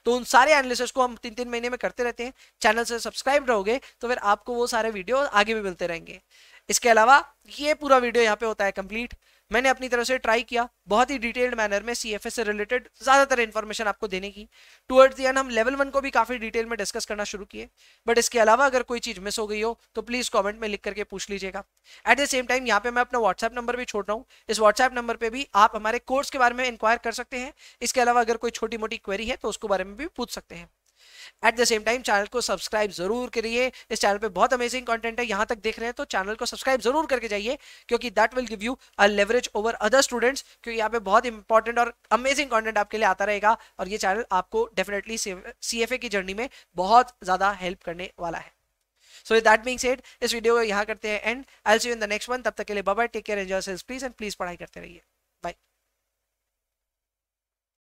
तो उन सारे एनालिसिस को हम 3-3 महीने में करते रहते हैं। चैनल से सब्सक्राइब रहोगे तो फिर आपको वो सारे वीडियो आगे भी मिलते रहेंगे। इसके अलावा ये पूरा वीडियो यहाँ पे होता है कंप्लीट। मैंने अपनी तरफ से ट्राई किया बहुत ही डिटेल्ड मैनर में सीएफएस से रिलेटेड ज्यादातर इंफॉर्मेशन आपको देने की। टुवर्ड्स द एंड हम लेवल 1 को भी काफी डिटेल में डिस्कस करना शुरू किए। बट इसके अलावा अगर कोई चीज मिस हो गई हो तो प्लीज कमेंट में लिख करके पूछ लीजिएगा। एट द सेम टाइम यहाँ पे मैं अपना व्हाट्सएप नंबर भी छोड़ रहा हूँ। इस व्हाट्सएप नंबर पे भी आप हमारे कोर्स के बारे में इंक्वायर कर सकते हैं। इसके अलावा अगर कोई छोटी मोटी क्वेरी है तो उसको बारे में भी पूछ सकते हैं। At the same time channel को सब्सक्राइब जरूर करिए। इस चैनल पे बहुत अमेजिंग कंटेंट है। यहां तक देख रहे हैं तो चैनल को सब्सक्राइब जरूर करके जाइए, क्योंकि that will give you a leverage over other students, क्योंकि यहाँ पे बहुत इंपॉर्टेंट और अमेजिंग कंटेंट आपके लिए आता रहेगा, और ये चैनल आपको डेफिनेटली सीएफए की जर्नी में बहुत ज्यादा हेल्प करने वाला है। So with that being said, इस वीडियो को यहाँ करते हैं end. I will see you in the next one. तब तक के लिए bye bye, take care, enjoy yourselves please, and please पढ़ाई करते रहिए।